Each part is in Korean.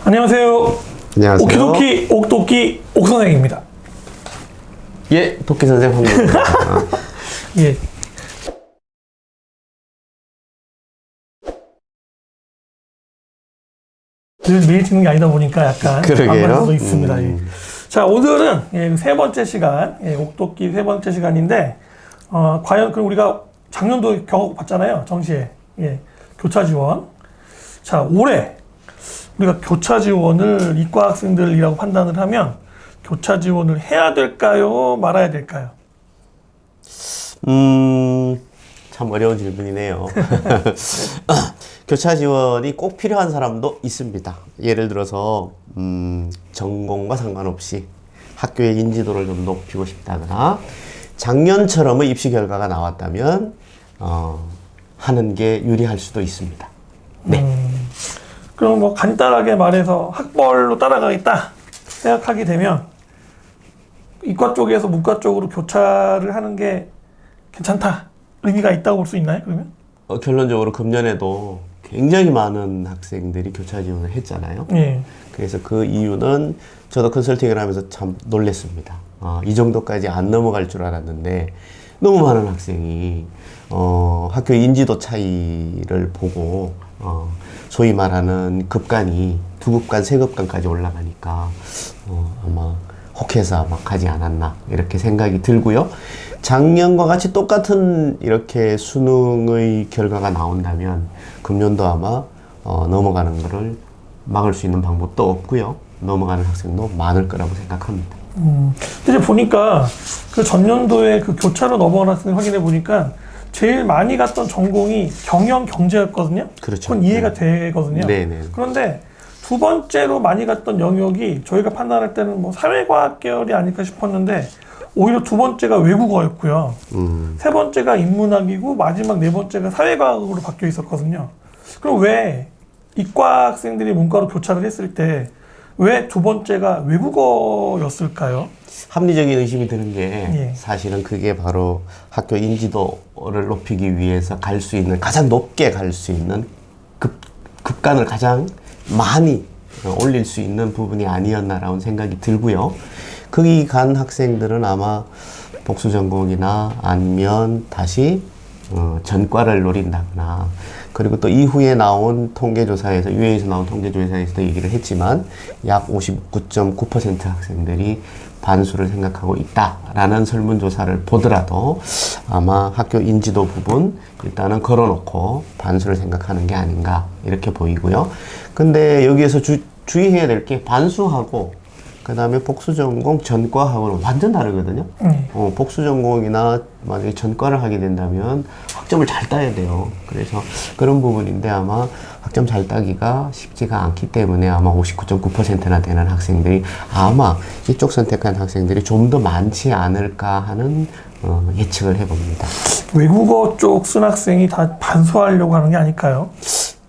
안녕하세요. 안녕하세요. 오키도키 옥도끼 옥선생입니다. 예, 도끼 선생 황입니다. 예. 늘 매일 찍는 게 아니다 보니까 약간 그러게요. 수도 있습니다. 예. 자, 오늘은 세 번째 시간, 옥도끼 세 번째 시간인데, 과연 그럼 우리가 작년도 겪어봤잖아요. 정시에. 교차 지원. 자, 올해 우리가 교차 지원을 이과 학생들이라고 판단을 하면 교차 지원을 해야 될까요? 말아야 될까요? 참 어려운 질문이네요. 교차 지원이 꼭 필요한 사람도 있습니다. 예를 들어서 전공과 상관없이 학교의 인지도를 좀 높이고 싶다거나 작년처럼의 입시 결과가 나왔다면 하는 게 유리할 수도 있습니다. 네. 그럼 뭐 간단하게 말해서 학벌로 따라가겠다 생각하게 되면 이과 쪽에서 문과 쪽으로 교차를 하는 게 괜찮다, 의미가 있다고 볼 수 있나요, 그러면? 결론적으로 금년에도 굉장히 많은 학생들이 교차 지원을 했잖아요. 예. 그래서 그 이유는 저도 컨설팅을 하면서 참 놀랐습니다. 이 정도까지 안 넘어갈 줄 알았는데 너무 많은 학생이 학교 인지도 차이를 보고 소위 말하는 급간이 2급간, 3급간까지 올라가니까 아마 혹해서 아마 가지 않았나 이렇게 생각이 들고요. 작년과 같이 똑같은 이렇게 수능의 결과가 나온다면 금년도 아마 넘어가는 것을 막을 수 있는 방법도 없고요. 넘어가는 학생도 많을 거라고 생각합니다. 이제 보니까 그 전년도에 그 교차로 넘어간 학생을 확인해 보니까 제일 많이 갔던 전공이 경영 경제였거든요. 그렇죠. 그건 이해가 되거든요. 네네. 그런데 두 번째로 많이 갔던 영역이 저희가 판단할 때는 뭐 사회과학 계열이 아닐까 싶었는데 오히려 두 번째가 외국어였고요. 세 번째가 인문학이고 마지막 네 번째가 사회과학으로 바뀌어 있었거든요. 그럼 왜 이과 학생들이 문과로 교차를 했을 때 왜 두 번째가 외국어였을까요? 합리적인 의심이 드는 게 예. 사실은 그게 바로 학교 인지도를 높이기 위해서 갈 수 있는, 가장 높게 갈 수 있는 급간을 가장 많이 올릴 수 있는 부분이 아니었나라는 생각이 들고요. 거기 간 학생들은 아마 복수 전공이나 아니면 다시 전과를 노린다거나, 그리고 또 이후에 나온 통계조사에서, UA에서 나온 통계조사에서도 얘기를 했지만 약 59.9% 학생들이 반수를 생각하고 있다라는 설문조사를 보더라도 아마 학교 인지도 부분 일단은 걸어놓고 반수를 생각하는 게 아닌가 이렇게 보이고요. 근데 여기에서 주의해야 될 게 반수하고 그 다음에 복수전공 전과하고는 완전 다르거든요. 복수전공이나 만약에 전과를 하게 된다면 학점을 잘 따야 돼요. 그래서 그런 부분인데 아마 학점 잘 따기가 쉽지가 않기 때문에 아마 59.9%나 되는 학생들이 아마 이쪽 선택한 학생들이 좀 더 많지 않을까 하는 예측을 해봅니다. 외국어 쪽 쓴 학생이 다 반수하려고 하는 게 아닐까요?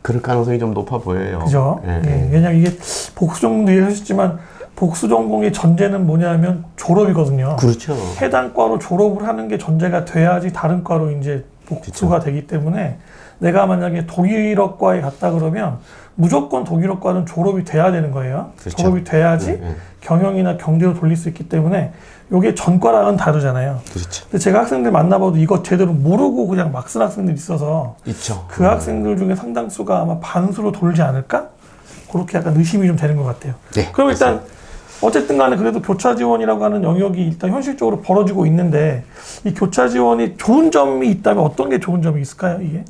그럴 가능성이 좀 높아 보여요. 그죠? 네. 왜냐면 이게 복수 전공도 얘기하셨지만 복수 전공의 전제는 뭐냐면 졸업이거든요. 그렇죠. 해당 과로 졸업을 하는 게 전제가 돼야지 다른 과로 이제 복수가 되기 때문에 내가 만약에 독일어과에 갔다 그러면 무조건 독일어과는 졸업이 돼야 되는 거예요. 그렇죠. 졸업이 돼야지 경영이나 경제로 돌릴 수 있기 때문에 이게 전과랑은 다르잖아요. 그렇죠. 근데 제가 학생들 만나봐도 이거 제대로 모르고 그냥 막 쓴 학생들이 있어서 있죠. 그 학생들 중에 상당수가 아마 반수로 돌지 않을까? 그렇게 약간 의심이 좀 되는 것 같아요. 네, 그럼 일단 어쨌든 간에 그래도 교차 지원이라고 하는 영역이 일단 현실적으로 벌어지고 있는데 이 교차 지원이 좋은 점이 있다면 어떤 게 좋은 점이 있을까요, 이게?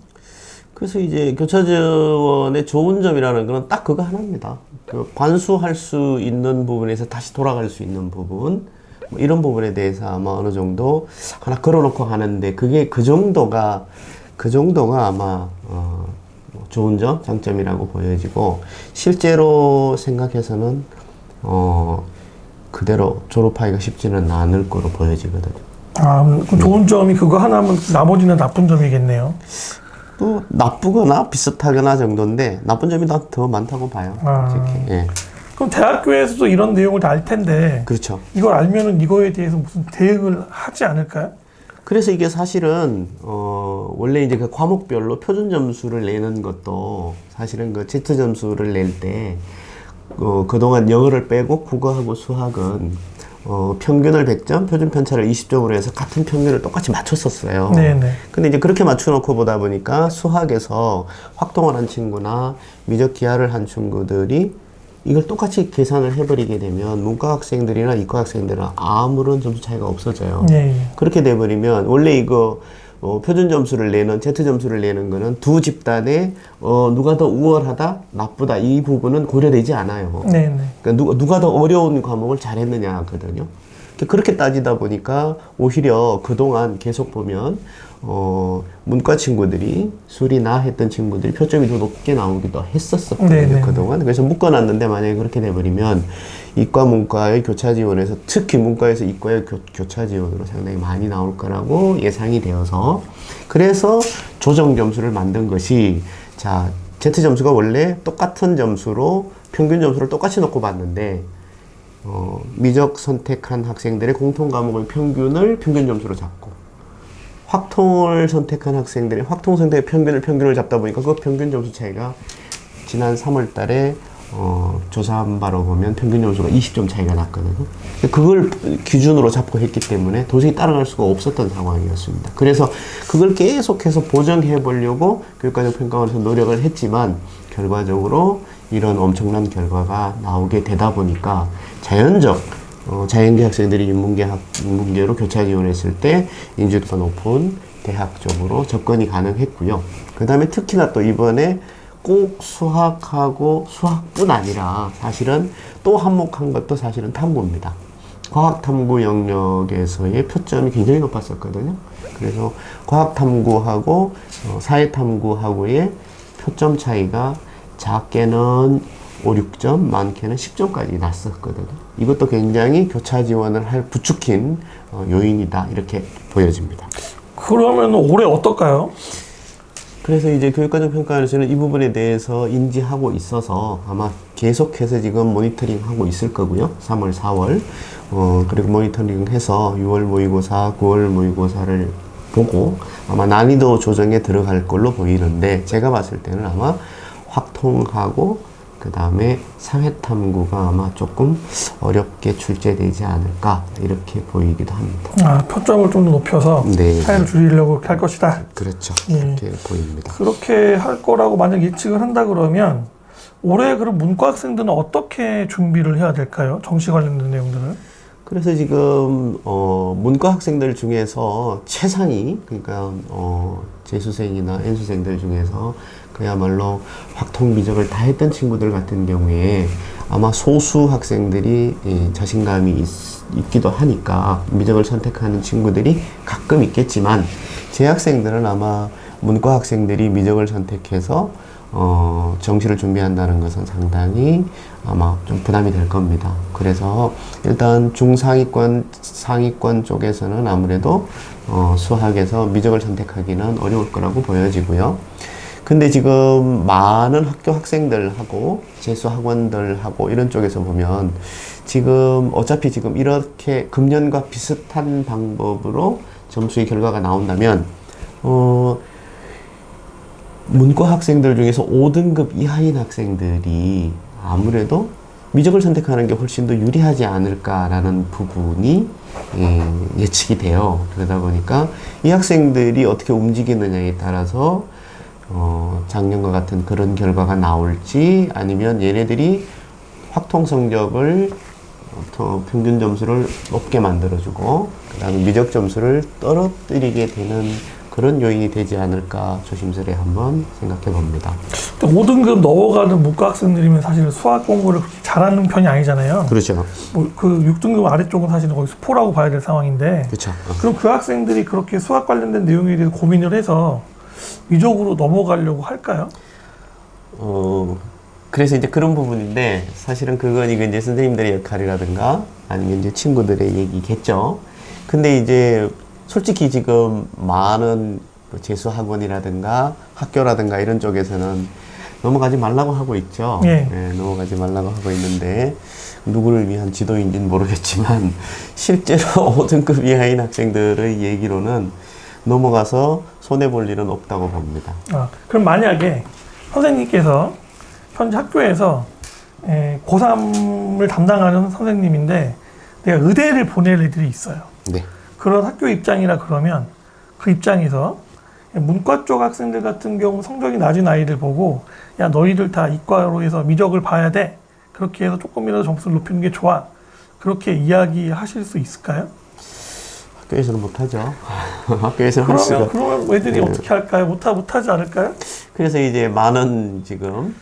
그래서 이제 교차 지원의 좋은 점이라는 건 딱 그거 하나입니다. 그 반수할 수 있는 부분에서 다시 돌아갈 수 있는 부분, 뭐 이런 부분에 대해서 아마 어느 정도 하나 걸어놓고 하는데 그게 그 정도가 아마 좋은 점, 장점이라고 보여지고 실제로 생각해서는 그대로 졸업하기가 쉽지는 않을 거로 보여지거든요. 그 좋은 점이 그거 하나면 나머지는 나쁜 점이겠네요. 또 나쁘거나 비슷하거나 정도인데 나쁜 점이 더 많다고 봐요. 솔직히. 예. 그럼 대학교에서도 이런 내용을 알 텐데 그렇죠. 이걸 알면은 이거에 대해서 무슨 대응을 하지 않을까요? 그래서 이게 사실은 원래 이제 그 과목별로 표준 점수를 내는 것도 사실은 그 Z 점수를 낼 때 그동안 영어를 빼고 국어하고 수학은 평균을 100점, 표준 편차를 20점으로 해서 같은 평균을 똑같이 맞췄었어요. 네네. 근데 이제 그렇게 맞춰놓고 보다 보니까 수학에서 확통을 한 친구나 미적 기하를 한 친구들이 이걸 똑같이 계산을 해버리게 되면 문과 학생들이나 이과 학생들은 아무런 점수 차이가 없어져요. 예, 예. 그렇게 돼버리면 원래 이거 표준 점수를 내는 Z 점수를 내는 거는 두 집단에 누가 더 우월하다, 나쁘다 이 부분은 고려되지 않아요. 네네. 그러니까 누가 더 어려운 과목을 잘했느냐거든요. 그렇게 따지다 보니까 오히려 그동안 계속 보면 문과 친구들이 수리나 했던 친구들이 표점이 더 높게 나오기도 했었거든요. 네네. 그동안. 그래서 묶어놨는데 만약에 그렇게 돼버리면 이과 문과의 교차 지원에서 특히 문과에서 이과의 교차 지원으로 상당히 많이 나올 거라고 예상이 되어서 그래서 조정 점수를 만든 것이 자 Z 점수가 원래 똑같은 점수로 평균 점수를 똑같이 놓고 봤는데 미적 선택한 학생들의 공통 과목의 평균을 평균 점수로 잡고 확통을 선택한 학생들의 확통 선택의 평균을 잡다 보니까 그 평균 점수 차이가 지난 3월 달에 조사한 바로 보면 평균 점수가 20점 차이가 났거든요. 그걸 기준으로 잡고 했기 때문에 도저히 따라갈 수가 없었던 상황이었습니다. 그래서 그걸 계속해서 보정해 보려고 교육과정 평가원에서 노력을 했지만 결과적으로 이런 엄청난 결과가 나오게 되다 보니까 자연계 학생들이 인문계로 교차 지원했을 때 인지도가 높은 대학 쪽으로 접근이 가능했고요. 그 다음에 특히나 또 이번에 꼭 수학하고 수학뿐 아니라 사실은 또 한몫한 것도 사실은 탐구입니다. 과학탐구 영역에서의 표점이 굉장히 높았었거든요. 그래서 과학탐구하고 사회탐구하고의 표점 차이가 작게는 5, 6점, 많게는 10점까지 났었거든요. 이것도 굉장히 교차 지원을 부추긴 요인이다 이렇게 보여집니다. 그러면 올해 어떨까요? 그래서 이제 교육과정 평가원에서는 이 부분에 대해서 인지하고 있어서 아마 계속해서 지금 모니터링 하고 있을 거고요. 3월, 4월. 그리고 모니터링 해서 6월 모의고사, 9월 모의고사를 보고 아마 난이도 조정에 들어갈 걸로 보이는데 제가 봤을 때는 아마 확통하고 그 다음에 사회탐구가 아마 조금 어렵게 출제되지 않을까 이렇게 보이기도 합니다. 아, 표점을 좀 더 높여서 네. 차이를 줄이려고 그렇게 할 것이다. 그렇죠. 예. 그렇게 보입니다. 그렇게 할 거라고 만약 예측을 한다 그러면 올해 그럼 문과 학생들은 어떻게 준비를 해야 될까요? 정시 관련된 내용들을. 그래서 지금 문과 학생들 중에서 최상위 그러니까 재수생이나 N수생들 중에서 그야말로 확통 미적을 다 했던 친구들 같은 경우에 아마 소수 학생들이 자신감이 있기도 하니까 미적을 선택하는 친구들이 가끔 있겠지만 재학생들은 아마 문과 학생들이 미적을 선택해서 정시를 준비한다는 것은 상당히 아마 좀 부담이 될 겁니다. 그래서 일단 중상위권, 상위권 쪽에서는 아무래도 수학에서 미적을 선택하기는 어려울 거라고 보여지고요. 근데 지금 많은 학교 학생들하고 재수 학원들하고 이런 쪽에서 보면 지금 어차피 지금 이렇게 금년과 비슷한 방법으로 점수의 결과가 나온다면 문과 학생들 중에서 5등급 이하인 학생들이 아무래도 미적을 선택하는 게 훨씬 더 유리하지 않을까라는 부분이 예측이 돼요. 그러다 보니까 이 학생들이 어떻게 움직이느냐에 따라서 작년과 같은 그런 결과가 나올지 아니면 얘네들이 확통 성적을 평균 점수를 높게 만들어주고 그 다음에 미적 점수를 떨어뜨리게 되는 그런 요인이 되지 않을까 조심스레 한번 생각해 봅니다. 5등급 넘어가는 문과 학생들이면 사실 수학 공부를 그렇게 잘하는 편이 아니잖아요. 그렇죠. 뭐 그 6등급 아래쪽은 사실 거의 수포라고 봐야 될 상황인데. 그렇죠. 그럼 그 학생들이 그렇게 수학 관련된 내용에 대해서 고민을 해서 미적으로 넘어가려고 할까요? 그래서 이제 그런 부분인데 사실은 그건 이제 선생님들의 역할이라든가 아니면 이제 친구들의 얘기겠죠. 근데 이제 솔직히 지금 많은 재수 학원이라든가 학교라든가 이런 쪽에서는 넘어가지 말라고 하고 있죠. 예. 네, 넘어가지 말라고 하고 있는데 누구를 위한 지도인지는 모르겠지만 실제로 5등급 이하인 학생들의 얘기로는 넘어가서 손해볼 일은 없다고 봅니다. 그럼 만약에 선생님께서 현재 학교에서 고3을 담당하는 선생님인데 내가 의대를 보낼 애들이 있어요. 네. 그런 학교 입장이라 그러면 그 입장에서 문과 쪽 학생들 같은 경우 성적이 낮은 아이들 보고 야 너희들 다 이과로 해서 미적을 봐야 돼. 그렇게 해서 조금이라도 점수를 높이는 게 좋아. 그렇게 이야기하실 수 있을까요? 학교에서는 못하죠. 학교에서는 할 수가. 그러면 애들이 어떻게 할까요? 못하지 않을까요? 그래서 이제 많은 지금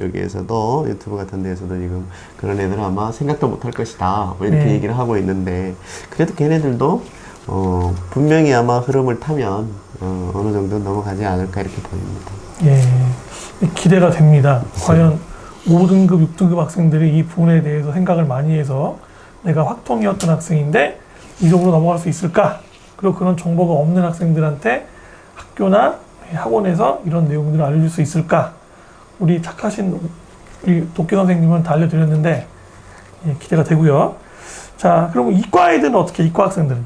여기에서도 유튜브 같은 데에서도 지금 그런 애들은 아마 생각도 못할 것이다 뭐 이렇게 얘기를 하고 있는데 그래도 걔네들도 분명히 아마 흐름을 타면 어느 정도 넘어가지 않을까 이렇게 보입니다. 예, 기대가 됩니다. 과연 5등급, 6등급 학생들이 이 부분에 대해서 생각을 많이 해서 내가 확통이었던 학생인데 이쪽으로 넘어갈 수 있을까? 그리고 그런 정보가 없는 학생들한테 학교나 학원에서 이런 내용들을 알려줄 수 있을까? 우리 착하신 우리 도끼 선생님은 다 알려드렸는데 기대가 되고요. 자, 그럼 이과 애들은 어떻게? 이과 학생들은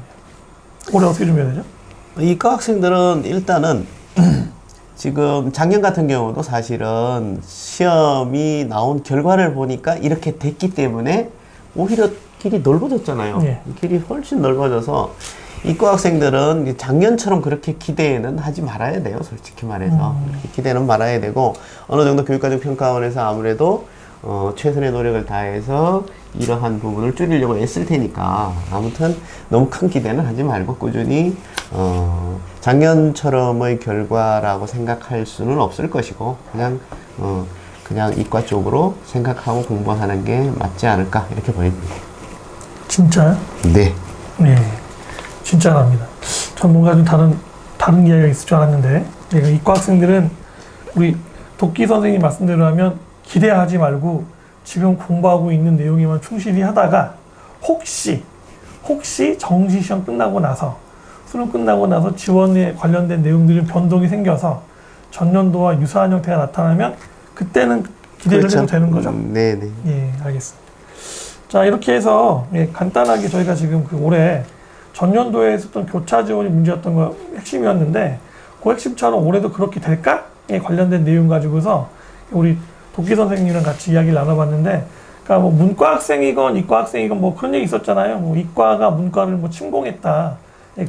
올해 어떻게 준비해야 되죠? 이과 학생들은 일단은 지금 작년 같은 경우도 사실은 시험이 나온 결과를 보니까 이렇게 됐기 때문에 오히려 길이 넓어졌잖아요. 예. 길이 훨씬 넓어져서 이과 학생들은 작년처럼 그렇게 기대는 하지 말아야 돼요. 솔직히 말해서. 그렇게 기대는 말아야 되고 어느 정도 교육과정평가원에서 아무래도 최선의 노력을 다해서 이러한 부분을 줄이려고 애쓸 테니까 아무튼 너무 큰 기대는 하지 말고 꾸준히 작년처럼의 결과라고 생각할 수는 없을 것이고 그냥 이과 쪽으로 생각하고 공부하는 게 맞지 않을까 이렇게 보입니다. 진짜요? 네. 네, 진짜랍니다. 전 뭔가 좀 다른 이야기가 있을 줄 알았는데 이과 학생들은 우리 도끼 선생님 말씀대로 하면 기대하지 말고 지금 공부하고 있는 내용에만 충실히 하다가 혹시 정시시험 끝나고 나서 수능 끝나고 나서 지원에 관련된 내용들이 변동이 생겨서 전년도와 유사한 형태가 나타나면 그때는 기대를 그렇죠. 해도 되는 거죠? 네네. 예, 알겠습니다. 자, 이렇게 해서 간단하게 저희가 지금 그 올해 전년도에 있었던 교차 지원이 문제였던 거 핵심이었는데 그 핵심처럼 올해도 그렇게 될까?에 관련된 내용 가지고서 우리 도끼 선생님이랑 같이 이야기를 나눠봤는데, 그러니까 뭐 문과 학생이건 이과 학생이건 뭐 그런 얘기 있었잖아요. 뭐 이과가 문과를 뭐 침공했다.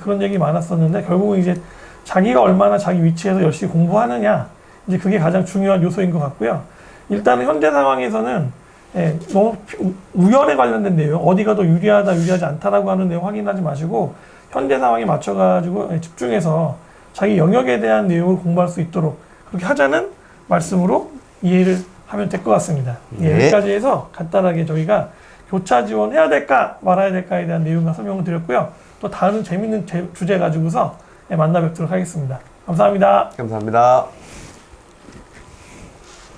그런 얘기 많았었는데 결국은 이제 자기가 얼마나 자기 위치에서 열심히 공부하느냐, 이제 그게 가장 중요한 요소인 것 같고요. 일단은 현재 상황에서는 너무 우열에 관련된 내용, 어디가 더 유리하다, 유리하지 않다라고 하는 내용 확인하지 마시고 현재 상황에 맞춰가지고 집중해서 자기 영역에 대한 내용을 공부할 수 있도록 그렇게 하자는 말씀으로 이해를 하면 될 것 같습니다. 네. 여기까지 해서 간단하게 저희가 교차 지원해야 될까 말아야 될까에 대한 내용과 설명을 드렸고요. 또 다른 재밌는 주제 가지고서 만나 뵙도록 하겠습니다. 감사합니다. 감사합니다.